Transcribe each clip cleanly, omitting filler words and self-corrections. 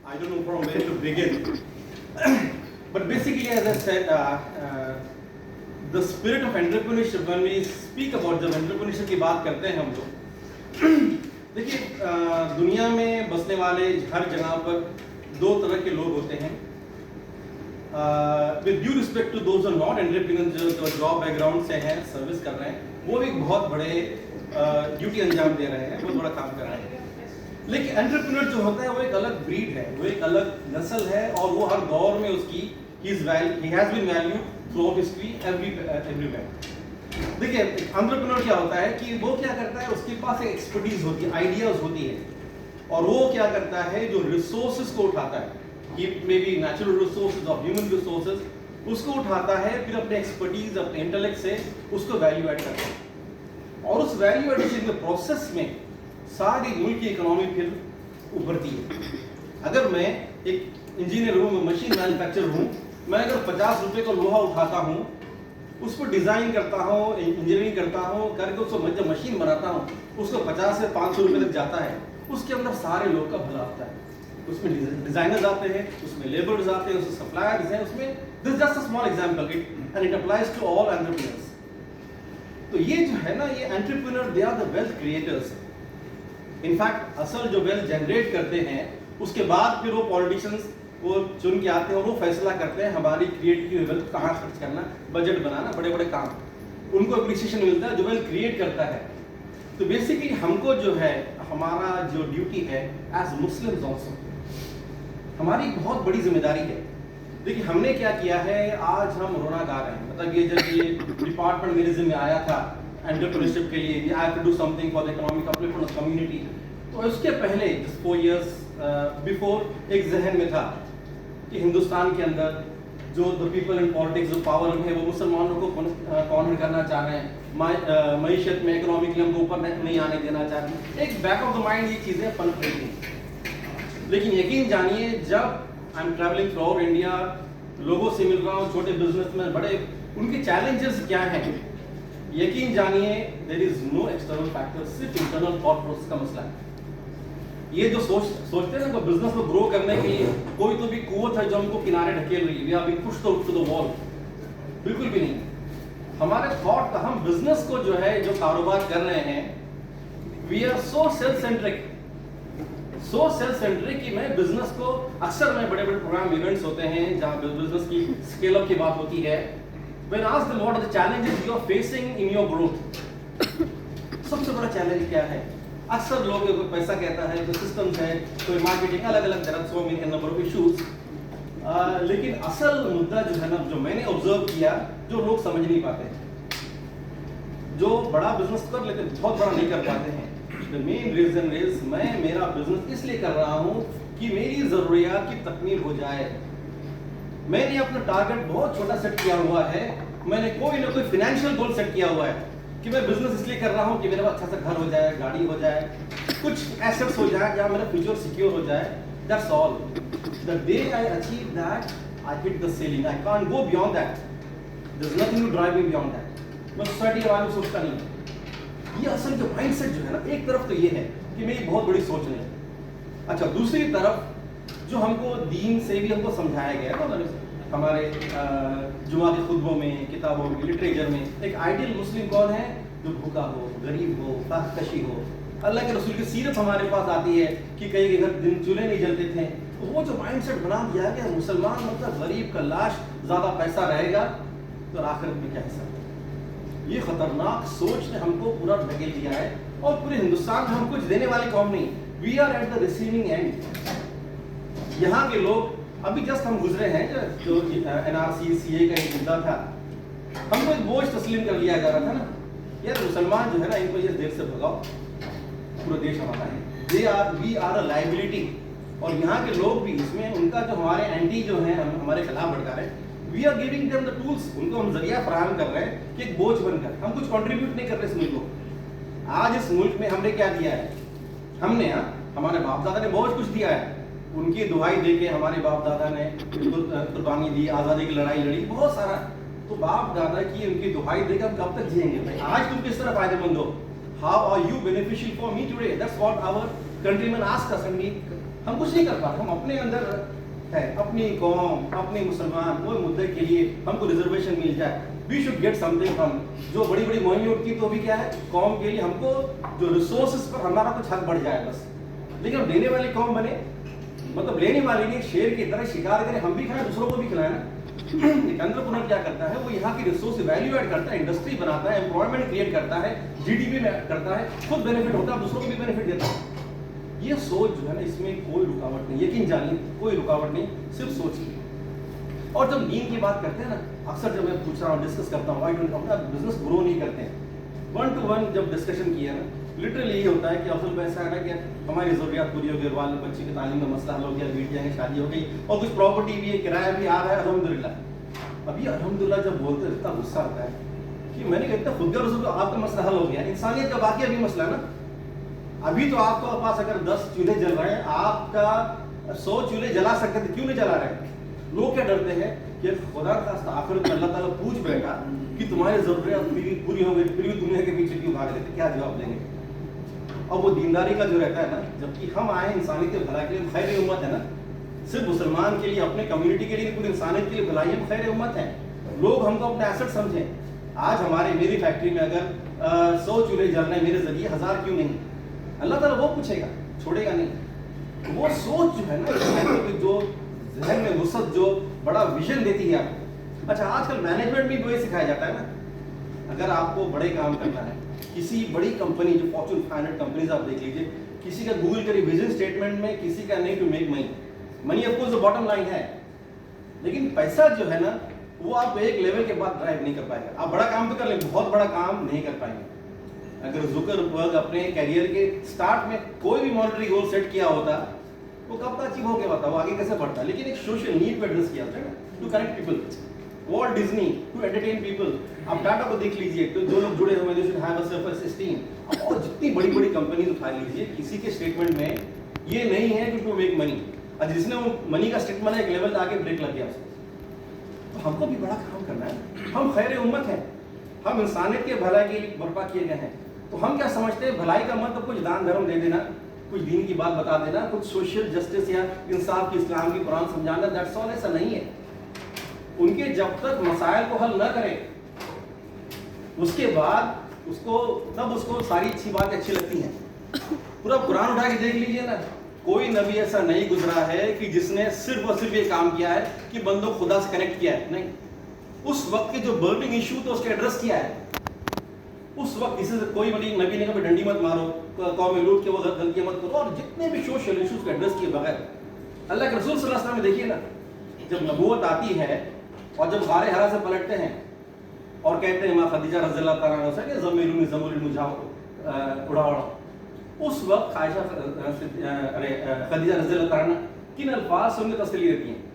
I don't know from where to begin. But basically, as I said, the spirit of entrepreneurship, when we speak about जब entrepreneurship की बात करते हैं हम लोग, देखिए दुनिया में बसने वाले हर जगह पर दो तरह के लोग होते हैं. With due respect to those who are not entrepreneurs, जो जॉब बैकग्राउंड से हैं, सर्विस कर रहे हैं, वो भी बहुत बड़े ड्यूटी अंजाम दे रहे हैं, बहुत बड़ा काम कर रहे हैं. लेकिन एंटरप्रेन्योर जो होता है वो एक अलग ब्रीड है, वो एक अलग नस्ल है, और वो हर दौर में उसकी he has been valued throughout history everywhere. देखिए एंटरप्रेन्योर क्या होता है कि वो क्या करता है, उसके पास एक एक्सपर्टीज होती है, आइडियाज होती है, और वो क्या करता है, जो रिसोर्सेज को उठाता है, ये मे बी नेचुरल रिसोर्सेज और ह्यूमन रिसोर्सेज, उसको उठाता है, फिर अपने एक्सपर्टीज, अपने इंटेलेक्ट से उसको वैल्यू ऐड करता है, और उस वैल्यू एडिशन के प्रोसेस में सारी मुल्क की इकोनॉमी फिर उभरती है. अगर मैं एक इंजीनियर हूँ, मैं मशीन मैन्युफैक्चरर हूँ, मैं अगर 50 रुपए का लोहा उठाता हूँ, उसको डिज़ाइन करता हूँ, इंजीनियरिंग करता हूँ, करके उसको जब मशीन बनाता हूँ, उसको 50 से 500 रुपए तक जाता है. उसके अंदर सारे लोग का भला होता है. उसमें डिजाइनर्स आते हैं, उसमें लेबर्स आते हैं, उसमें सप्लायर्स हैं, उसमें this just a small example and it applies to all entrepreneurs. तो ये जो है ना, ये entrepreneur they are the wealth creators. In fact असल जो वेल्थ जनरेट करते हैं, उसके बाद फिर वो पॉलिटिशियंस वो चुन के आते हैं और वो फैसला करते हैं हमारी क्रिएटिव वेल्थ कहाँ खर्च करना, बजट बनाना, बड़े बड़े काम, उनको अप्रिसिएशन मिलता है जो वेल्थ क्रिएट करता है. तो बेसिकली हमको जो है, हमारा जो ड्यूटी है एज मुस्लिम्स ऑल्सो, हमारी बहुत बड़ी जिम्मेदारी है. देखिए हमने क्या किया है, आज हम रोना गा रहे हैं. मतलब ये जब ये डिपार्टमेंट मेरे जिम्मे आया था एंटरप्रेन्योरशिप के लिए, I have to do something for the economic upliftment of community, तो उसके पहले 4 years बिफोर एक जहन में था कि हिंदुस्तान के अंदर जो द पीपल इन पॉलिटिक्स, जो पावर में है, वो मुसलमानों को कॉर्नर करना चाह रहे हैं, मईशत में इकोनॉमिकली हमको ऊपर नहीं आने देना चाह रहे हैं. एक बैक ऑफ द माइंड ये चीज़ें पनप रही थी. लेकिन यकीन जानिए, जब I am travelling through out India, लोगों से मिल रहा हूँ, छोटे बिजनेसमैन, बड़े, उनके चैलेंजेस क्या हैं, यकीन जानिए there is no external factor, सिर्फ इंटरनल थॉट प्रोसेस का मसला है. ये जो सोचते हैं ना, बिजनेस को ग्रो करने के लिए कोई तो भी कुव्वत है जो हमको किनारे ढकेल रही है, we are being pushed to the wall. बिल्कुल भी नहीं. हमारे थॉट का, हम बिजनेस को जो है, जो कारोबार कर रहे हैं, we are so self centric कि मैं बिजनेस को, अक्सर में बड़े बड़े प्रोग्राम इवेंट्स होते हैं जहां बिजनेस की स्केल अप की बात होती है, when asked them what are the challenges you are facing in your growth, सबसे बड़ा चैलेंज क्या है, अक्सर लोग, कोई पैसा कहता है, कोई सिस्टम्स है, कोई मार्केटिंग, अलग अलग तरह so many number of issues. लेकिन असल मुद्दा जो है ना, जो मैंने ऑब्जर्व किया, जो लोग समझ नहीं पाते, जो बड़ा बिजनेस कर लेते बहुत बड़ा नहीं कर पाते हैं. द मेन रीजन इज, मैं मेरा बिजनेस इसलिए कर रहा हूँ कि मेरी जरूरियात की तकमील हो जाए. मैंने अपना टारगेट बहुत छोटा सेट किया हुआ है, मैंने कोई ना कोई फाइनेंशियल गोल सेट किया हुआ है कि मैं बिजनेस इसलिए कर रहा हूँ कि मेरे पास अच्छा सा घर हो जाए, गाड़ी हो जाए, कुछ एसेट्स हो जाए, या मेरा फ्यूचर सिक्योर हो जाए. That's all. The day I achieve that, I hit the ceiling. I can't go beyond that. There is nothing to drive me beyond that. मैं सोसाइटी के बारे में सोचता नहीं. ये असल जो माइंडसेट जो है ना, एक तरफ तो ये है कि मेरी बहुत बड़ी सोच नहीं है. अच्छा, दूसरी तरफ जो हमको दीन से भी हमको समझाया गया है, मतलब हमारे जुमा के खुतबों में, किताबों में, लिटरेचर में, एक आइडियल मुस्लिम कौन है, जो भूखा हो, गरीब हो, ताकतकशी हो. अल्लाह के रसूल की सीरत हमारे पास आती है कि कई के घर दिन चूल्हे नहीं जलते थे. तो वो जो माइंडसेट बना दिया गया, मुसलमान मतलब गरीब का लाश, ज़्यादा पैसा रहेगा तो आखिरत में क्या हिस्सा. ये खतरनाक सोच ने हमको पूरा ढकेल दिया है, और पूरे हिंदुस्तान में हम कुछ देने वाली कौम नहीं. We are at the receiving end. यहाँ के लोग, अभी जस्ट हम गुजरे हैं, जो एनआरसी सीए का एक मुद्दा था, हमको एक बोझ तस्लीम कर लिया जा रहा था ना, यार मुसलमान जो है ना, इनको ये देश से भगाओ, पूरा देश हमारा है, वी आर अ लाइबिलिटी. और यहाँ के लोग भी इसमें, उनका जो हमारे एंटी जो है, हमारे खिलाफ भड़का रहे हैं, we are giving them the tools, उनको हम जरिया फराहम कर रहे हैं कि एक बोझ बनकर, हम कुछ कंट्रीब्यूट नहीं कर रहे इस मुल्क को. आज इस मुल्क में हमने क्या दिया है, हमने, हमारे बाप दादा ने बहुत कुछ दिया है. उनकी दुहाई देके हमारे बाप दादा ने कुर्बानी दी, आज़ादी की लड़ाई लड़ी, बहुत सारा. तो बाप दादा की उनकी दुहाई देकर हम कब तक जिएंगे भाई. आज तुम किस तरह फायदेमंद हो, how are you beneficial for me today, that's what our countryman ask us, and we हम कुछ नहीं कर पाते, हम अपने अंदर है, अपनी कौम, अपने मुसलमान, वो मुद्दे के लिए हमको रिजर्वेशन मिल जाए, we should get something from. जो बड़ी बड़ी मुहिम उठती तो भी क्या है, कौम के लिए हमको जो रिसोर्सेज पर हमारा कुछ हक बढ़ जाए बस। लेकिन हम लेने वाली कौम बने, मतलब लेने वाले नहीं, शेर की तरह शिकार करें, हम भी खाएं, दूसरों को भी खिलाएं ना। एक एंटरप्रेन्योर क्या करता है, वो यहाँ की रिसोर्स वैल्यू ऐड करता है, इंडस्ट्री बनाता है, एम्प्लॉयमेंट क्रिएट करता है, जीडीपी में करता है, खुद बेनिफिट होता है, दूसरों को भी बेनिफिट देता है। ये सोच जो है ना, इसमें कोई रुकावट नहीं, यकीन जानिए कोई रुकावट नहीं, सिर्फ सोच की। और जब नींद की बात करते हैं ना, अक्सर जब मैं पूछ रहा हूँ, डिस्कस करता हूँ, अपना बिजनेस ग्रो नहीं करते हैं, 1 to 1 जब डिस्कशन किया ना, लिटरली ये होता है कि असल में ऐसा है ना कि हमारी ज़रूरियात पूरी हो गई, बाल बच्चे की तालीम में मसला हल हो गया, बीट जाएंगे, शादी हो गई, और कुछ प्रॉपर्टी भी है, किराया भी आ रहा है, अल्हम्दुलिल्लाह। अभी अल्हम्दुलिल्लाह जब बोलते हैं इतना गुस्सा आता है कि मैंने इतना खुद का रसूल, आपका मसला हल हो गया, इंसानियत का बाकी अभी मसला ना। अभी तो आपके पास अगर 10 चूल्हे जल रहे हैं, आपका 100 चूल्हे जला सकते थे, क्यों नहीं जला रहे? लोग क्या डरते हैं कि खुदा का आखिरत में अल्लाह ताला पूछ बैठा कि तुम्हारी जरूरत पूरी हो गई, फिर भी दुनिया के पीछे क्यों भाग रहे थे, क्या जवाब देंगे? और वो दीनदारी का जो रहता है ना, जबकि हम आए इंसानियत के भलाई के लिए, खैर उम्मत है ना, सिर्फ मुसलमान के लिए, अपने कम्युनिटी के लिए, पूरी इंसानियत के लिए भलाई है, खैर उम्मत है। लोग हमको अपने एसेट समझें। आज हमारे मेरी फैक्ट्री में अगर 100 चूल्हे जल रहे हैं मेरे जरिए, 1000 क्यों नहीं? अल्लाह ताला वो पूछेगा, छोड़ेगा नहीं। वो सोच जो है ना, जो जहन में वुसअत, जो बड़ा विजन देती है आपको। अच्छा, आजकल मैनेजमेंट भी वही सिखाया जाता है ना, अगर आपको बड़े काम करना है, किसी बड़ी कंपनी, जो फॉर्च्यून 500 कंपनीज आप देख लीजिए, किसी का गूगल करिए विजन स्टेटमेंट में, किसी का नहीं to make money. Money of course bottom line है, लेकिन पैसा जो है ना, वो आप एक लेवल के बाद ड्राइव नहीं कर पाएगा। आप बड़ा काम तो कर लेंगे, बहुत बड़ा काम नहीं कर पाएंगे। अगर जुकरबर्ग अपने कैरियर के स्टार्ट में कोई भी मॉनेटरी गोल सेट किया होता, वो कब तक अचीव हो गया होता, वो आगे कैसे बढ़ता। लेकिन एक सोशल नीड पे एड्रेस किया था ना, to connect people, Walt Disney to entertain people. आप टाटा को देख लीजिए, तो जो लोग जुड़े हुए हैं, हैव अ सेल्फ एस्टीम। और जितनी बड़ी बड़ी कंपनीज उठा लीजिए, किसी के स्टेटमेंट में ये नहीं है कि टू मेक मनी। और जिसने वो मनी का स्टेटमेंट है, एक लेवल आके ब्रेक लग गया उसको। तो हमको भी बड़ा काम करना है, हम खैर उम्मत हैं, हम इंसानियत के भलाई के लिए बर्पा किए गए हैं। तो हम क्या समझते हैं, भलाई का मतलब कुछ दान धर्म दे देना, कुछ दीन की बात बता देना, कुछ सोशल जस्टिस या इंसाफ की, इस्लाम की, कुरान समझाना, दैट्स ऑल। ऐसा नहीं है। उनके जब तक मसाइल को हल न करें, उसके बाद उसको, तब उसको सारी अच्छी बातें अच्छी लगती हैं। पूरा कुरान उठा के देख लीजिए ना, कोई नबी ऐसा नहीं गुजरा है कि जिसने सिर्फ और सिर्फ ये काम किया है कि बंदों को खुदा से कनेक्ट किया है। नहीं, उस वक्त के जो बर्निंग इशू तो उसके एड्रेस किया है। उस वक्त किसी से कोई बड़ी नबी ने कभी डंडी मत मारो, कौम लूट के वो गलतियां मत करो, और जितने भी सोशल इश्यूज को एड्रेस किए बगैर, अल्लाह के रसूल सल्लल्लाहु अलैहि वसल्लम में देखिए ना, जब नबूवत आती है और जब गारे हरा से पलटते हैं और कहते हैं माँ खदीजा रज़ियल्लाहु तआला अन्हा से ज़मीरुनी ज़मीरुनी मुझे उड़ा, उस वक्त आयशा खदीजा रज़ियल्लाहु तआला अन्हा किन अल्फाज से उन्हें तसल्ली देती हैं?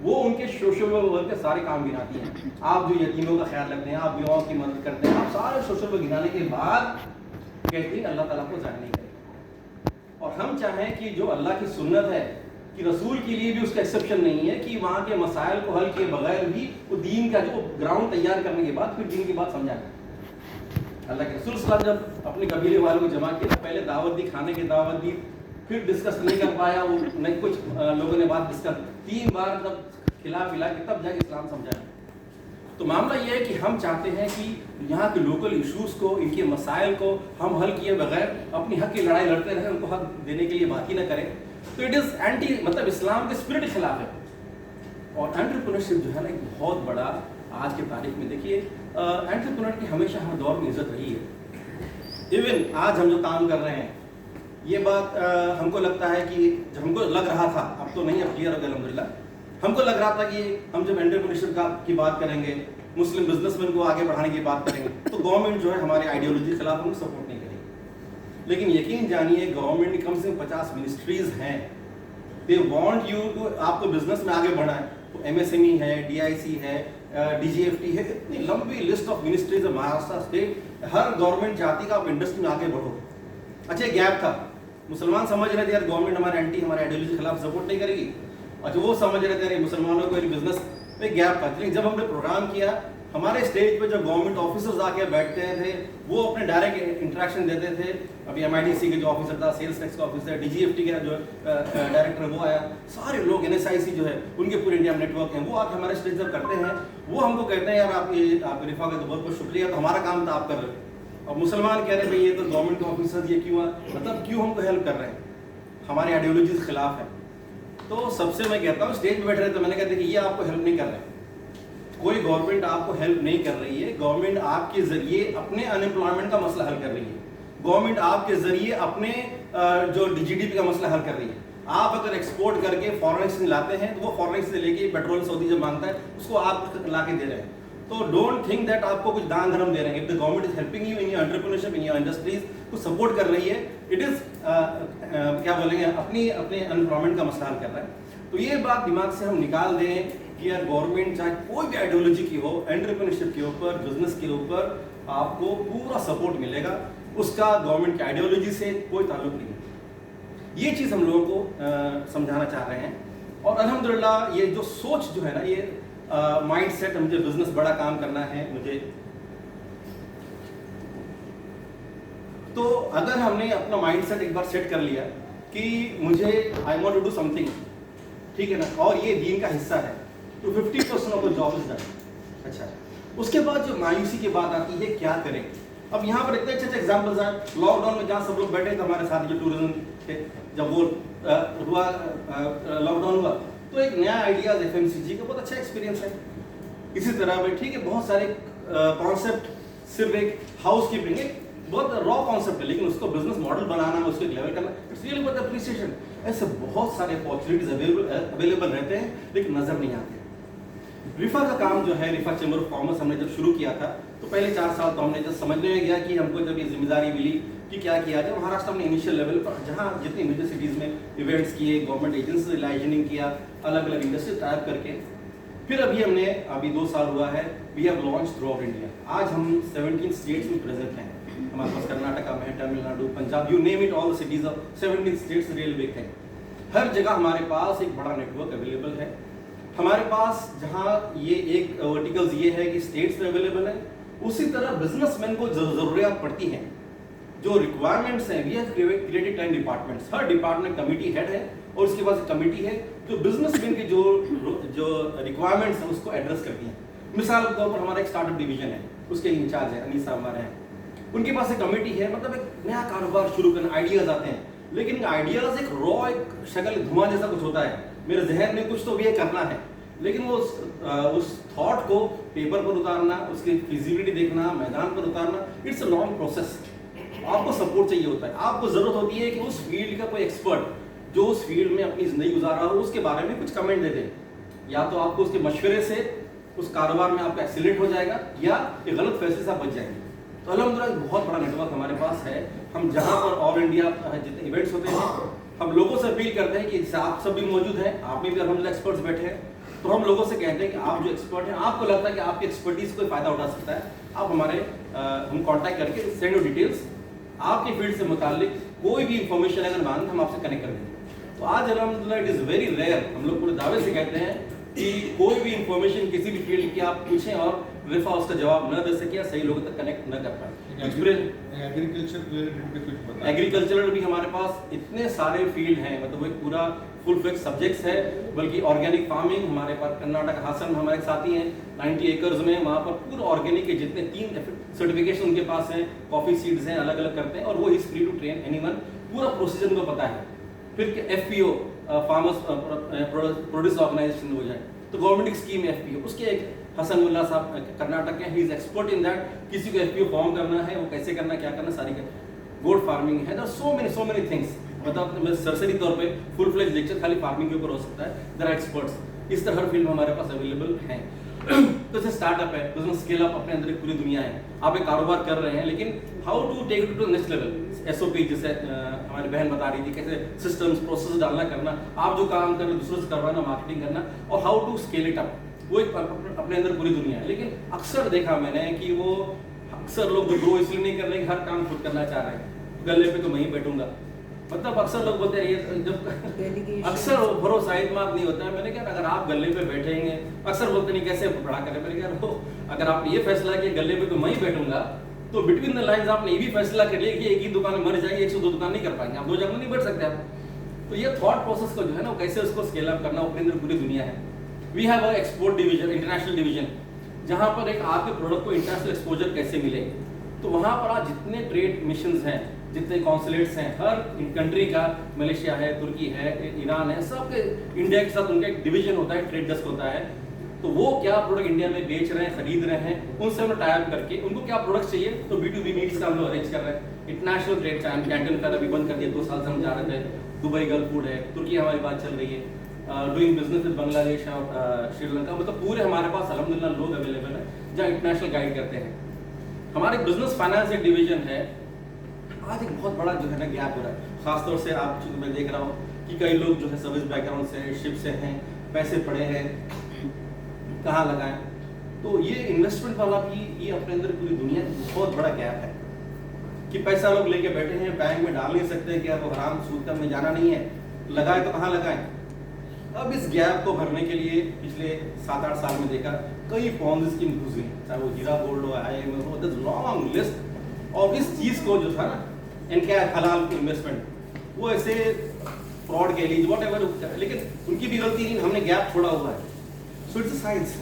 वो उनके सोशल वर्क के सारे काम गिनाती हैं। आप जो यतीमों का ख्याल रखते हैं, आप विधवाओं की मदद करते हैं, आप सारे सोशल वर्क गिनाने के बाद कहती हैं अल्लाह ताला को जाने नहीं करेगा। और हम चाहें कि जो अल्लाह की सुन्नत है कि रसूल के लिए भी उसका एक्सेप्शन नहीं है कि वहाँ के मसाइल को हल किए बगैर भी वो दीन का जो ग्राउंड तैयार करने के बाद फिर दीन की बात समझाएं। अल्लाह के रसूल सल्लल्लाहु अलैहि वसल्लम जब अपने कबीले वालों को जमा किया, पहले दावत दी, खाने की दावत दी, फिर डिस्कस नहीं कर पाया वो, नहीं कुछ लोगों ने बात डिस्कस, 3 बार तब खिला पिला के तब जाके इस्लाम समझाया। तो मामला ये है कि हम चाहते हैं कि यहाँ के लोकल इश्यूज को, इनके मसाइल को हम हल किए बगैर अपनी हक की लड़ाई लड़ते रहें, उनको हक देने के लिए बात ही ना करें। तो इट इज़ एंटी, मतलब इस्लाम के स्पिरिट के खिलाफ है। और एंटरप्रेन्योरशिप जो है ना, एक बहुत बड़ा आज की तारीख में देखिए, एंटरप्रेन्योर की हमेशा हर दौर में इज्जत रही है। इवन आज हम जो काम कर रहे हैं, ये बात हमको लगता है कि जब हमको लग रहा था, अब तो नहीं, अब क्लियर हो गया अल्हम्दुलिल्लाह, हमको लग रहा था कि हम जब एंटरप्रेन्योरशिप की बात करेंगे, मुस्लिम बिजनेसमैन को आगे बढ़ाने की बात करेंगे, तो गवर्नमेंट जो है हमारी आइडियोलॉजी के खिलाफ उनको सपोर्ट नहीं करेगी। लेकिन यकीन जानिए, गवर्नमेंट की कम से कम 50 मिनिस्ट्रीज हैं, दे वांट यू टू, आपको बिजनेस में आगे बढ़ना है। तो MSME है, DIC है, DGFT है, इतनी लंबी लिस्ट ऑफ मिनिस्ट्रीज है महाराष्ट्र स्टेट, हर गवर्नमेंट चाहती है आप इंडस्ट्री में आगे बढ़ो। अच्छा, गैप था, मुसलमान समझ रहे थे यार गवर्नमेंट हमारे एंटी, हमारे आइडियोलॉजी के खिलाफ सपोर्ट नहीं करेगी। अच्छा, वो समझ रहे थे मुसलमानों को बिजनेस में गैप था। लेकिन जब हमने प्रोग्राम किया हमारे स्टेज पे जो गवर्नमेंट ऑफिसर्स आके बैठते थे वो अपने डायरेक्ट इंटरेक्शन देते थे। अभी MIDC के जो ऑफिसर था, सेल्स टैक्स का ऑफिसर, DGFT का जो डायरेक्टर वो आया, सारे लोग NSIC जो है उनके पूरे इंडिया में नेटवर्क हैं, वो आके हमारे स्टेज पर करते हैं। वो हमको कहते हैं यार आप रिफा का तो बहुत बहुत शुक्रिया, तो हमारा काम तो आप कर रहे हो। और मुसलमान कह रहे हैं भाई ये तो गवर्नमेंट के ऑफिसर्स ये क्यों, मतलब क्यों हमको हेल्प कर रहे हैं, हमारी आइडियोलॉजी के खिलाफ है। तो सबसे मैं कहता हूँ स्टेज पे बैठ रहे तो मैंने कहते कि ये आपको हेल्प नहीं कर रहे हैं, कोई गवर्नमेंट आपको हेल्प नहीं कर रही है। गवर्नमेंट आपके जरिए अपने अनएम्प्लॉयमेंट का मसला हल कर रही है, गवर्नमेंट आपके जरिए अपने जो GDP का मसला हल कर रही है। आप अगर एक्सपोर्ट करके फॉरेन एक्सचेंज लाते हैं तो वो फॉरेन एक्सचेंज से लेके पेट्रोल सऊदी जब मांगता है उसको आप ला के दे रहे हैं। तो डोंट थिंक दैट आपको कुछ दान धर्म दे रहे हैं। If the government is helping you in your entrepreneurship, in your industries, कुछ सपोर्ट कर रही है, इट इज क्या बोलेंगे अपने अनएम्प्लॉयमेंट का मसला हल कर रहा है। तो ये बात दिमाग से हम निकाल दें कि यार गवर्नमेंट चाहे कोई भी आइडियोलॉजी की हो, एंटरप्रेन्योरशिप के ऊपर, बिजनेस के ऊपर आपको पूरा सपोर्ट मिलेगा, उसका गवर्नमेंट की आइडियोलॉजी से कोई ताल्लुक नहीं है। ये चीज़ हम लोगों को समझाना चाह रहे हैं। और अल्हम्दुलिल्लाह ये जो सोच जो है ना, ये माइंड सेट, मुझे बिजनेस बड़ा काम करना है, मुझे तो अगर हमने अपना माइंड सेट एक बार सेट कर लिया कि मुझे I want to do something, ठीक है ना, और ये दीन का हिस्सा है, तो 50% of the job is done. अच्छा, उसके बाद जो मायूसी की बात आती है क्या करें। अब यहाँ पर इतने अच्छे एग्जाम्पल्स हैं, लॉकडाउन में जहाँ सब लोग बैठे थे हमारे साथ जो टूरिज्म थे, जब वो हुआ लॉकडाउन हुआ तो एक नया आइडिया FMCG का बहुत अच्छा एक्सपीरियंस है। इसी तरह भाई ठीक है, बहुत सारे कॉन्सेप्ट, सिर्फ एक हाउस कीपिंग एक बहुत रॉ कॉन्सेप्ट है, लेकिन उसको बिजनेस मॉडल बनाना, उसको एक लेवल करना, इट्स रियली बहुत अप्रिसिएशन। ऐसे बहुत सारे अपॉर्चुनिटीज अवेलेबल रहते हैं लेकिन नजर नहीं आते। रिफा का काम जो है, रिफा चैम्बर ऑफ कॉमर्स हमने जब शुरू किया था तो पहले 4 साल तो हमने जब समझने में गया कि हमको जब ये जिम्मेदारी मिली कि क्या किया जाए, महाराष्ट्र में इनिशियल लेवल पर जहाँ जितनी मेजर सिटीज़ में इवेंट्स किए, गवर्नमेंट एजेंसी से लाइजनिंग किया, अलग अलग इंडस्ट्री टाइप करके, फिर अभी 2 साल हुआ है, we have launch throughout India. आज हम 17 स्टेट्स में प्रेजेंट हैं। हमारे पास कर्नाटका में, Tamil Nadu, Punjab, you name it, all the cities of 17 states real big है। हर जगह हमारे पास एक बड़ा नेटवर्क अवेलेबल है। हमारे पास जहाँ ये एक वर्टिकल्स ये है कि स्टेट्स में अवेलेबल है, उसी तरह बिजनेसमैन को जरूरियात पड़ती हैं, जो रिक्वायरमेंट्स हैं, वी हैव क्रिएटेड 10 डिपार्टमेंट्स। हर डिपार्टमेंट कमिटी हेड है और उसके पास एक कमिटी है जो बिजनेसमैन की जो रिक्वायरमेंट्स हैं उसको एड्रेस करती हैं। मिसाल के तौर पर हमारा एक स्टार्टअप डिवीजन है, उसके इंचार्ज है अनीस साहब हमारे हैं, उनके पास एक कमेटी है, मतलब एक नया कारोबार शुरू करना, आइडियाज आते हैं, लेकिन आइडियाज एक रॉ, एक शक्ल धुआं जैसा कुछ होता है, मेरे जहन में कुछ तो ये करना है, लेकिन वो उस थॉट को पेपर पर उतारना, उसकी फिजिबिलिटी देखना, मैदान पर उतारना, इट्स अ लॉन्ग प्रोसेस। आपको सपोर्ट चाहिए होता है, आपको जरूरत होती है कि उस फील्ड का कोई एक्सपर्ट जो उस फील्ड में अपनी जिंदगी गुजार रहा हो उसके बारे में कुछ कमेंट दे दे, या तो आपको उसके मशवरे से उस कारोबार में आपका एक्सीलेंट हो जाएगा या एक गलत फैसले से आप बच जाएंगे। तो अल्हम्दुलिल्लाह बहुत बड़ा नेटवर्क हमारे पास है। हम जहाँ पर ऑल इंडिया जितने इवेंट्स होते हैं, हम लोगों से अपील करते हैं कि आप सब भी मौजूद हैं, आप में भी अल्हम्दुलिल्लाह एक्सपर्ट्स बैठे हैं, तो हम लोगों से कहते हैं कि आप जो एक्सपर्ट हैं, आपको लगता है कि आपकी एक्सपर्टीज कोई फायदा उठा सकता है, आप हमारे हम कॉन्टैक्ट करके सेंड यू डिटेल्स, आपकी फील्ड से मुतालिक कोई भी इंफॉर्मेशन अगर मांगे हम आपसे कनेक्ट कर देंगे। तो आज अल्हम्दुलिल्लाह इट इज़ वेरी रेयर, हम लोग पूरे दावे से कहते हैं कि कोई भी इंफॉर्मेशन किसी भी फील्ड की आप पूछें और रिफा उसका जवाब न दे सके या सही लोगों तक कनेक्ट न कर पाए। एग्रीकल्चर भी हमारे पास इतने सारे फील्ड हैं, मतलब एक पूरा फुल फ्लेज सब्जेक्ट्स है, बल्कि ऑर्गेनिक फार्मिंग हमारे पास कर्नाटक हासन में हमारे साथी हैं 90 एकर्स में, वहाँ पर पूरा ऑर्गेनिक के जितने 3 सर्टिफिकेशन उनके पास हैं, कॉफी सीड्स हैं, अलग अलग करते हैं, और वो is free to train anyone, पूरा प्रोसीजर उनको पता है। फिर FPO फार्मर्स प्रोड्यूस ऑर्गेनाइजेशन हो जाए तो गवर्नमेंट की स्कीम है FPO, उसके एक हसन मुल्ला साहब कर्नाटक के, he is expert in that, किसी को FPO फॉर्म करना है वो कैसे करना, क्या करना, सारी गोड फार्मिंग है, देयर सो मेनी थिंग्स, मतलब मैं सरसरी तौर पे फुल फ्लेज लेक्चर खाली फार्मिंग के ऊपर हो सकता है, देयर आर एक्सपर्ट्स, इस तरह हर फील्ड में हमारे पास अवेलेबल हैं। तो जैसे स्टार्टअप है, बिजनेस स्केल अप, अपने अंदर एक पूरी दुनिया है, आप एक कारोबार कर रहे हैं, लेकिन how to take it to next level, SOP जैसे हमारी बहन बता रही थी, कैसे सिस्टम्स प्रोसेस डालना करना, आप जो काम कर रहे हैं दूसरों से करवाना, मार्केटिंग करना, और how to scale it up, वो एक अपने अंदर पूरी दुनिया है। लेकिन अक्सर देखा मैंने कि वो अक्सर लोग ग्रो इसलिए नहीं कर रहे हैं कि हर काम खुद करना चाह रहे हैं, गले पे तो मैं ही बैठूंगा, मतलब अक्सर लोग बोलते हैं ये जब अक्सर भरोसा इत्मीनान नहीं होता है। मैंने कहा अगर आप गले पे बैठेंगे, अक्सर बोलते नहीं कैसे पढ़ा करें, मैंने कहा अगर आप ये फैसला किया गले पे तो मैं ही बैठूंगा, तो बिटवीन द लाइंस आपने ये भी फैसला कर लिया कि एक ही दुकान में मर जाएगी, 102 दुकान नहीं कर पाएंगे आप, 2 जगह नहीं बैठ सकते आप। तो ये थॉट प्रोसेस को जो है ना कैसे उसको स्केल अप करना, अपने अंदर पूरी दुनिया है। We have a export division, international division, जहां पर एक आपके प्रोडक्ट को इंटरनेशनल एक्सपोजर कैसे मिले। तो वहां पर आज जितने ट्रेड मिशंस हैं, जितने कॉन्सुलेट्स हैं, हर कंट्री का, मलेशिया है, तुर्की है, ईरान है, सबके इंडिया के साथ उनका एक डिवीजन होता है, ट्रेड डेस्क होता है। तो वो क्या प्रोडक्ट इंडिया में बेच रहे हैं, खरीद रहे हैं, उनसे हम टाई अप करके उनको क्या प्रोडक्ट चाहिए, तो B2B मीट्स का हम लोग अरेंज कर रहे हैं। इंटरनेशनल ट्रेड कैंटन का अभी बंद कर दिया, 2 साल से हम जा रहे थे। दुबई गल्फ फूड है, तुर्की हमारी बात चल रही है, डूइंग बिजनेस विद बांग्लादेश और श्रीलंका, मतलब पूरे हमारे पास अल्हम्दुलिल्लाह लोग अवेलेबल है जहाँ इंटरनेशनल गाइड करते हैं। हमारे बिजनेस फाइनेंस एक डिवीजन है। आज एक बहुत बड़ा जो है ना गैप हो रहा है, खासतौर से आप मैं देख रहा हूँ कि कई लोग जो है सर्विस बैकग्राउंड से, शिप से हैं, पैसे पड़े हैं, कहाँ लगाएं। तो ये इन्वेस्टमेंट वाला भी ये अपने अंदर पूरी दुनिया बहुत बड़ा गैप है कि पैसा लोग लेके बैठे हैं, बैंक में डाल नहीं सकते कि अब हराम सूद में जाना नहीं है, लगाए तो कहाँ लगाएं। अब इस गैप को भरने के लिए पिछले 7-8 साल में देखा कई पॉन्जी स्कीम घुस गई, चाहे वो हीरा गोल्ड हो, IIM हो, दिस लॉन्ग लिस्ट। और इस चीज को जो था ना इनके हलाल इन्वेस्टमेंट, वो ऐसे फ्रॉड के लिए व्हाटएवर, लेकिन उनकी भी गलती नहीं, हमने गैप छोड़ा हुआ है। So it's science.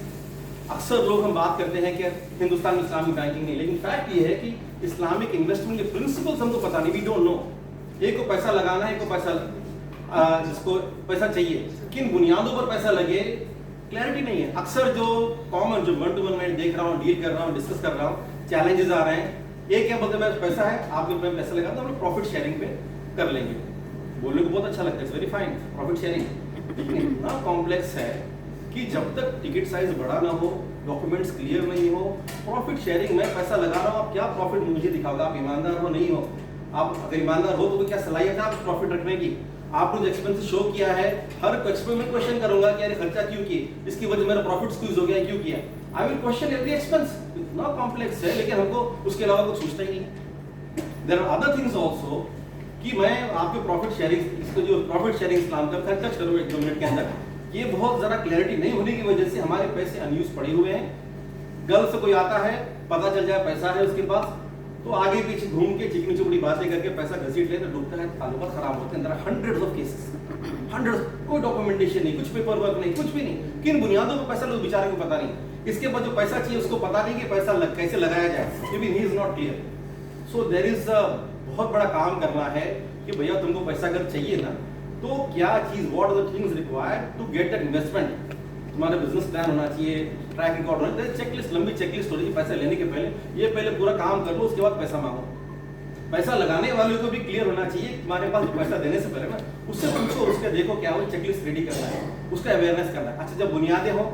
अक्सर लोग हम बात करते हैं कि हिंदुस्तान में इस्लामिक बैंकिंग नहीं, लेकिन फैक्ट ये है कि इस्लामिक इन्वेस्टमेंट के प्रिंसिपल्स हमको पता नहीं, वी डोंट नो। एक को पैसा लगाना है, एक को पैसा जिसको पैसा चाहिए, किन बुनियादों पर पैसा लगे, क्लैरिटी नहीं है। अक्सर जो कॉमन जो 1-to-1 मैं देख रहा हूँ, डील कर रहा हूँ, डिस्कस कर रहा हूँ, चैलेंजेस आ रहे हैं। एक क्या बोलते हैं पैसा है, आपके मैं पैसा लगा तो हम लोग प्रॉफिट शेयरिंग पे कर लेंगे। बोलने को बहुत अच्छा लगता है, वेरी फाइन प्रॉफिट शेयरिंग, लेकिन इतना कॉम्प्लेक्स है कि जब तक टिकट साइज बड़ा ना हो, डॉक्यूमेंट्स क्लियर नहीं हो, प्रॉफिट शेयरिंग में पैसा लगा रहा हूँ, आप क्या प्रॉफिट मुझे दिखाओगे, आप ईमानदार हो नहीं हो। आप अगर ईमानदार हो तो क्या सलाहियत है आप प्रॉफिट रखने की। आपने जो एक्सपेंस शो किया है, हर एक्सपेंस में क्वेश्चन करूंगा कि अरे खर्चा क्यों किए, इसकी वजह मेरा प्रॉफिट स्क्वीज हो गया, क्यों किया। I will question every expense. इतना कॉम्प्लेक्स है, लेकिन हमको उसके अलावा कुछ सोचता ही नहीं। There are other things also कि मैं आपके प्रॉफिट शेयरिंग, इसको जो प्रॉफिट शेयरिंग इस्लाम का टच करूँ 1-2 मिनट के अंदर, ये बहुत ज़्यादा क्लैरिटी नहीं होने की वजह से हमारे पैसे अनयूज पड़े हुए हैं। गल्फ से कोई आता है, पता चल जाए पैसा है उसके पास, तो आगे पीछे घूम के चिकनी चुपड़ी बातें करके पैसा घसीट ले तो डूबता है, ताल्लुकात खराब होते हैं। हंड्रेड्स ऑफ केसेस, हंड्रेड्स, कोई डॉक्यूमेंटेशन नहीं, कुछ पेपर वर्क नहीं, कुछ भी नहीं। किन बुनियादों पर पैसा लोग बेचारे को पता नहीं। इसके बाद जो पैसा चाहिए उसको पता नहीं कि पैसा कैसे लगाया जाए, ये भी ही is not clear. So there is बहुत बड़ा काम करना है कि भैया तुमको पैसा अगर चाहिए ना, तो क्या चीज, what are the things required to get that investment. तुम्हारा बिजनेस प्लान होना चाहिए, ट्रैक रिकॉर्ड होना चाहिए, चेकलिस्ट, लंबी चेकलिस्ट होनी चाहिए। पैसा लेने के पहले ये पहले पूरा काम कर लो, उसके बाद पैसा मांगो। पैसा लगाने वाले को भी क्लियर होना चाहिए तुम्हारे पास पैसा देने से पहले ना उससे पूछो, उसके देखो क्या हो, चेकलिस्ट रेडी करना है, उसका अवेयरनेस करना है। अच्छा, जब बुनियादें हो,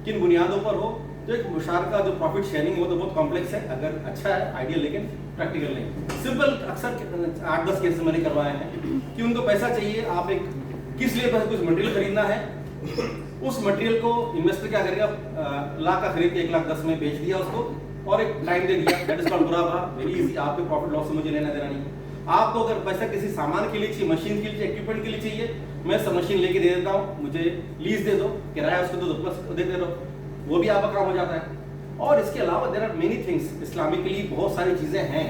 किन बुनियादों पर हो, तो एक मुशारका जो प्रॉफिट शेयरिंग है वो तो बहुत कॉम्प्लेक्स है, अगर अच्छा है आइडिया, लेकिन प्रैक्टिकल नहीं। सिंपल अक्सर 8-10 केसेस मैंने करवाए हैं कि उनको पैसा चाहिए, आप एक किस लिए पैसा, कुछ मटेरियल खरीदना है, उस मटेरियल को इन्वेस्टर क्या करेगा, लाख का खरीद के 1,10,000 में बेच दिया उसको और एक टाइम दे दिया, दैट इज कॉल्ड मुराबा, वेरी इजी। आपके प्रॉफिट लॉस से मुझे लेना देना नहीं। आपको अगर पैसा किसी सामान के लिए चाहिए, मशीन के लिए, इक्विपमेंट के लिए चाहिए, मैं सब मशीन लेके दे देता हूँ, मुझे लीज दे दो, किराया उसको दो, प्लस दे दो, वो भी आपका काम हो जाता है। और इसके अलावा there are many things, Islamically बहुत सारी चीजें हैं।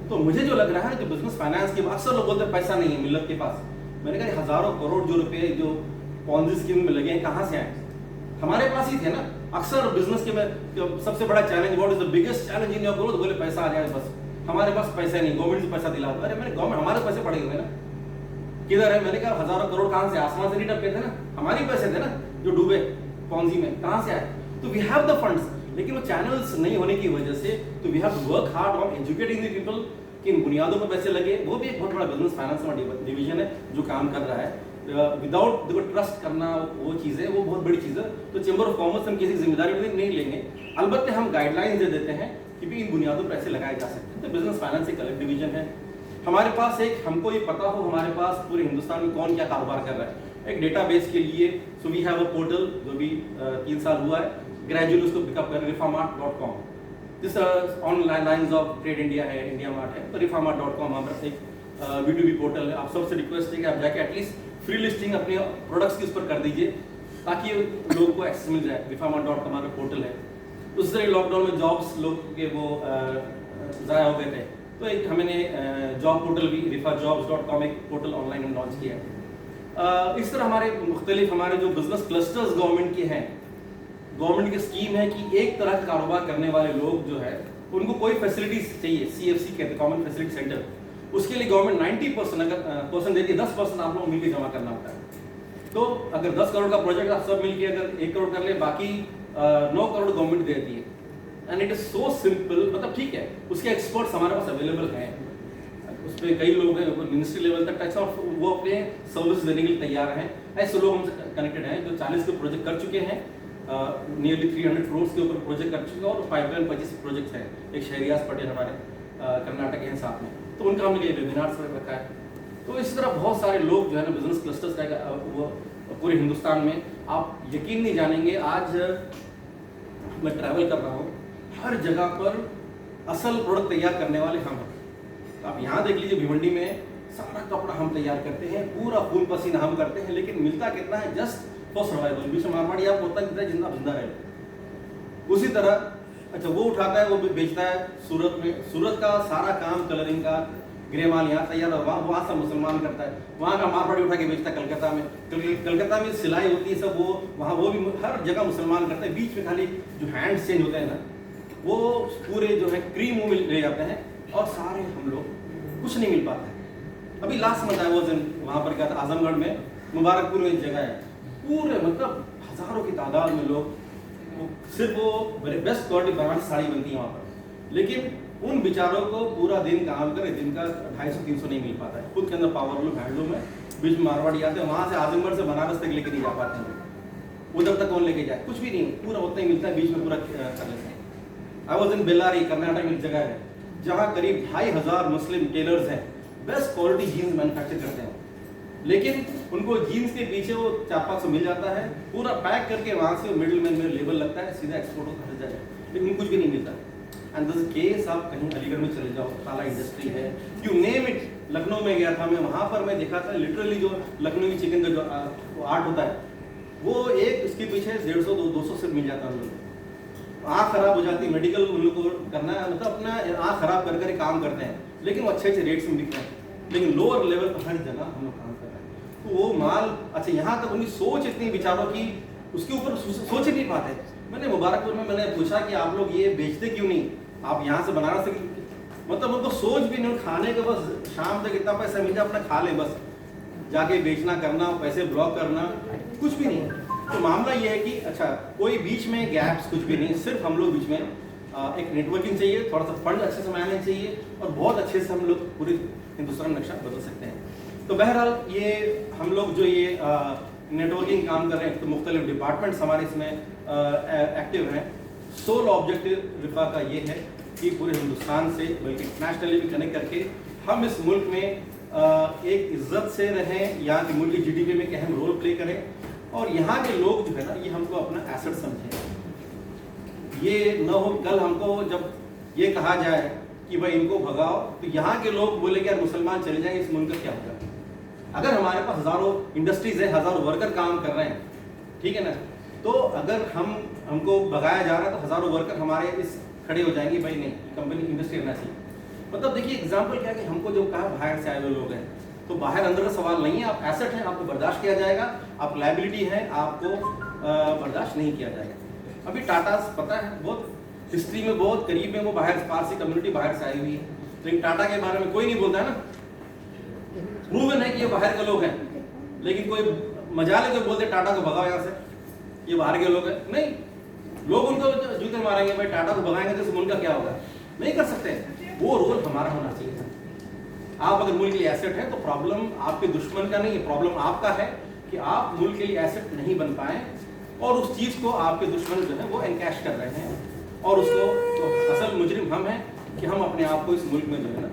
तो मुझे जो लग रहा है, जो बिजनेस फाइनेंस की, अक्सर लोग बोलते हैं पैसा नहीं है मिल्लत के पास। मैंने कहा हजारों करोड़ जो रुपए जो पॉन्जी स्कीम में लगे हैं, कहाँ से आए? हमारे पास ही थे ना। अक्सर बिजनेस के में सबसे बड़ा challenge, what is the biggest challenge in your growth, बोले पैसा आ जाए बस, हमारे पास पैसा नहीं, गवर्नमेंट से पैसा दिला। अरे मैंने गवर्नमेंट, हमारे पैसे पड़े हुए ना, किधर है? मैंने कहा हजारों करोड़ कहाँ से, आसमान से नहीं टपके थे ना, हमारे पैसे थे ना जो डूबे पॉन्जी में, कहाँ से आए? तो वी हैव द फंड्स, लेकिन वो चैनल्स नहीं होने की वजह से, तो we have to work hard on educating the people कि इन बुनियादों पर पैसे लगे। वो भी एक बहुत बड़ा बिजनेस फाइनेंस का डिवीजन है जो काम कर रहा है। विदाउट देखो ट्रस्ट करना, वो चीज़ है, वो बहुत बड़ी चीज़ है। तो चैम्बर ऑफ कॉमर्स हम किसी जिम्मेदारी नहीं लेंगे, अलबत्ते हम गाइडलाइंस दे देते हैं कि भी इन बुनियादों पर ऐसे लगाए जा सकते हैं। तो बिजनेस फाइनेंस एक अलग डिवीजन है हमारे पास। एक हमको ये पता हो हमारे पास पूरे हिंदुस्तान में कौन क्या कारोबार कर रहा है, एक डेटाबेस के लिए। So we have a portal जो भी 3 साल हुआ है, ग्रेजुअली उसको पिकअप कर, rifamartt.com। जिस online lines of trade India है, इंडिया मार्ट है, तो rifamartt.com हमारे पास एक B2B पोर्टल है, आप सबसे रिक्वेस्ट है कि आप जाके एटलीस्ट फ्री लिस्टिंग अपने प्रोडक्ट्स की उस पर कर दीजिए ताकि लोगों को एक्सेस मिल जाए। rifamart.com हमारा पोर्टल है। उस तरह लॉकडाउन में जॉब्स लोग के वो ज़ाया हो गए थे, तो एक हमने जॉब पोर्टल भी rifajobs.com एक पोर्टल ऑनलाइन हम लॉन्च किया है। इस तरह हमारे मुख्तलिफ हमारे जो बिजनेस क्लस्टर्स गवर्नमेंट के हैं, गवर्नमेंट की स्कीम है कि एक तरह का कारोबार करने वाले लोग जो है उनको कोई फैसिलिटीज चाहिए, CFC कहते हैं, कॉमन फैसिलिटी सेंटर, उसके लिए गवर्नमेंट 90% अगर परसेंट देती है, 10% आप लोग मिलकर जमा करना होता है। तो अगर 10 करोड़ का प्रोजेक्ट आप सब मिलके अगर 1 करोड़ कर ले, बाकी 9 करोड़ गवर्नमेंट देती है। And it is so simple, मतलब ठीक है, उसके एक्सपर्ट्स हमारे पास अवेलेबल हैं, उस पर कई लोग हैं मिनिस्ट्री लेवल तक टच, और वो अपने सर्विस देने के लिए तैयार हैं। ऐसे लोग हमसे कनेक्टेड हैं जो 40 के प्रोजेक्ट कर चुके हैं, नियरली 300 करोड़ के ऊपर प्रोजेक्ट कर चुके हैं, और पाइपलाइन 25 प्रोजेक्ट हैं। एक शहरियाज पटेल हमारे कर्नाटक के हैं साथ में, तो उनका हमने वेबिनार्स रखा है। तो इस तरह बहुत सारे लोग जो है ना बिजनेस क्लस्टर्स का वो पूरे हिंदुस्तान में, आप यकीन नहीं जानेंगे, आज मैं ट्रैवल कर रहा हूँ, हर जगह पर असल प्रोडक्ट तैयार करने वाले हम हैं। आप यहाँ देख लीजिए, भिवंडी में सारा कपड़ा हम तैयार करते हैं, पूरा खून पसीना हम करते हैं, लेकिन मिलता कितना है? Just for survival. बीच में मारवाड़ी आपको होता कितना जिंदा जिंदा रहे। उसी तरह अच्छा वो उठाता है, वो बेचता है सूरत में, सूरत का सारा काम कलरिंग का ग्रे माल यहाँ तैयार है, वहाँ सब मुसलमान करता है, वहाँ का मारवाड़ी उठा के बेचता है कलकत्ता में। कलकत्ता में सिलाई होती है सब, वो वहाँ वो भी हर जगह मुसलमान करते हैं। बीच में खाली जो हैंड्स चेंज होते हैं ना, वो पूरे जो है क्रीम वो ले जाते हैं, और सारे हम लोग कुछ नहीं मिल पाता है। अभी लास्ट मंथ आया वो दिन, वहाँ पर क्या था, आजमगढ़ में मुबारकपुर में एक जगह है, पूरे मतलब हजारों की तादाद में लोग, सिर्फ वो मेरे बेस्ट क्वालिटी बनारसी साड़ी बनती है वहाँ पर, लेकिन उन बेचारों को पूरा दिन काम करे, दिन का 250-300 नहीं मिल पाता है। खुद के अंदर पावरलूम हैंडलूम है, बीच में मारवाड़ी आते हैं, वहाँ से आजमगढ़ से बनारस तक लेके नहीं जा पाते हैं, उधर तक कौन लेके जाए, कुछ भी नहीं, पूरा उतना ही मिलता है, बीच में पूरा कर लेते हैं। I was in Bellary, Karnataka में एक जगह है जहाँ करीब 2500 मुस्लिम टेलर्स हैं, बेस्ट क्वालिटी जीन्स मैन्युफैक्चर करते हैं, लेकिन उनको जीन्स के पीछे वो 400-500 मिल जाता है, पूरा पैक करके वहाँ से मिडिल मैन में लेबल लगता है, सीधा एक्सपोर्ट होता है जाए, लेकिन कुछ भी नहीं मिलता। एंड दिस केस आप कहीं अलीगढ़ में चले जाओ, ताला इंडस्ट्री है, यू नेम इट। लखनऊ में गया था मैं, वहाँ पर मैं देखा था लिटरली जो लखनऊ की चिकन का जो आर्ट होता है, वो एक इसके पीछे 150-200 से मिल जाता है। हम लोग आँख खराब हो जाती है, मेडिकल उन लोग को करना है, मतलब अपना आँख खराब कर कर काम करते हैं, लेकिन वो अच्छे रेट्स में बिक रहे हैं, लेकिन लोअर लेवल पर हर जगह हम लोग काम कर रहे हैं। तो वो माल अच्छा, यहाँ तक उनकी सोच इतनी विचारों की, उसके ऊपर सोच ही नहीं पाते। मैंने मुबारकपुर में मैंने पूछा कि आप लोग ये बेचते क्यों नहीं, आप यहाँ से बनारस से, मतलब उनको सोच भी नहीं, खाने का बस शाम तक इतना पैसा मिल जाए अपना खा ले, बस जाके बेचना करना, पैसे ब्लॉक करना, कुछ भी नहीं। तो मामला ये है कि अच्छा कोई बीच में गैप्स कुछ भी नहीं, सिर्फ हम लोग बीच में एक नेटवर्किंग चाहिए, थोड़ा सा फंड अच्छे से मैनेज चाहिए, और बहुत अच्छे से हम लोग पूरे हिंदुस्तान में नक्शा बदल सकते हैं। तो बहरहाल ये हम लोग जो ये नेटवर्किंग काम कर रहे हैं, तो मुख्तलिफ डिपार्टमेंट्स हमारे इसमें एक्टिव हैं। सोल ऑब्जेक्टिव रिफा का ये है कि पूरे हिंदुस्तान से बल्कि इंटरनेशनली भी कनेक्ट करके हम इस मुल्क में एक इज्जत से रहें, यहाँ की मुल्क की GDP में एक अहम रोल प्ले करें, और यहाँ के लोग जो है ना ये हमको अपना एसेट समझें। ये न हो कल हमको जब ये कहा जाए कि भाई इनको भगाओ, तो यहाँ के लोग बोले कि यार मुसलमान चले जाएंगे, इस मुल्क का क्या होगा। अगर हमारे पास हजारों इंडस्ट्रीज है, हजारों वर्कर काम कर रहे हैं, ठीक है ना, तो अगर हमको भगाया जा रहा है तो हजारों वर्कर हमारे इस खड़े हो जाएंगे, भाई नहीं कंपनी इंडस्ट्री रहना चाहिए। मतलब देखिए एग्जाम्पल क्या है कि हमको जो कहा बाहर से आए हुए लोग हैं, तो बाहर अंदर का सवाल नहीं है, आप एसेट हैं, आपको बर्दाश्त किया जाएगा, आप लाइबिलिटी है, आपको बर्दाश्त नहीं किया जाएगा। अभी टाटा पता है बहुत हिस्ट्री में बहुत करीब है, वो बाहर पारसी कम्युनिटी बाहर से आई हुई है, लेकिन टाटा के बारे में कोई नहीं बोलता है ना, प्रूवन है कि ये बाहर के लोग हैं, लेकिन कोई मजाल है कोई बोलते टाटा को भगाओ यहाँ से, ये बाहर के लोग हैं, नहीं, लोग उनको जूते मारेंगे, भाई टाटा को भगाएंगे तो इस मुल्क का क्या होगा, नहीं कर सकते। वो रोल हमारा होना चाहिए। आप अगर मुल्क के लिए एसेट है तो प्रॉब्लम आपके दुश्मन का नहीं है, प्रॉब्लम आपका है कि आप मुल्क के लिए एसेट नहीं बन पाए, और उस चीज़ को आपके दुश्मन जो है वो एनकैश कर रहे हैं, और उसको तो असल मुजरिम हम हैं कि हम अपने आप को इस मुल्क में जो है ना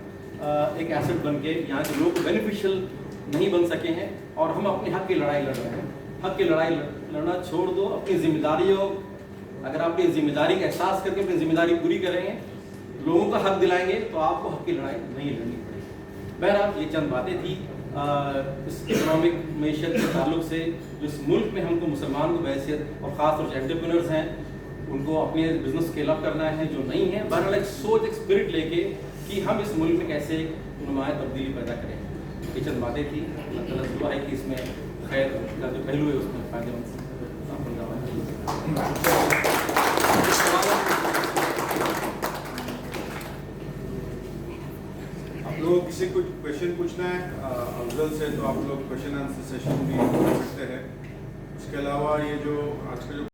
एक एसेट बन के यहाँ के लोग बेनिफिशियल नहीं बन सके हैं, और हम अपने हक की लड़ाई लड़ रहे हैं। हक की लड़ाई लड़ना छोड़ दो, अपनी जिम्मेदारियों, अगर आप अपनी जिम्मेदारी का एहसास करके अपनी जिम्मेदारी पूरी करेंगे, लोगों का हक दिलाएंगे, तो आपको हक की लड़ाई नहीं लड़नी पड़ेगी। बहरहाल ये चंद बातें थी इस इकोनॉमिक मैशत के ताल्लुक से जो इस मुल्क में हमको मुसलमान को बहैसियत और ख़ास तौर से एंटरप्रेन्योर्स हैं उनको अपने बिजनेस स्केल अप करना है, जो नहीं है बहरहाल एक सोच एक स्पिरिट लेके कि हम इस मुल्क में कैसे एक नुमाया तब्दीली पैदा करें। ये चंद बातें थी। अल्लाह ताला से दुआ है कि इसमें खैर का जो पहलू है उसमें फ़ायदेमंद आप लोगों को किसी कुछ क्वेश्चन पूछना है अफजल से तो आप लोग क्वेश्चन आंसर सेशन भी कर सकते हैं। इसके अलावा ये जो आज का जो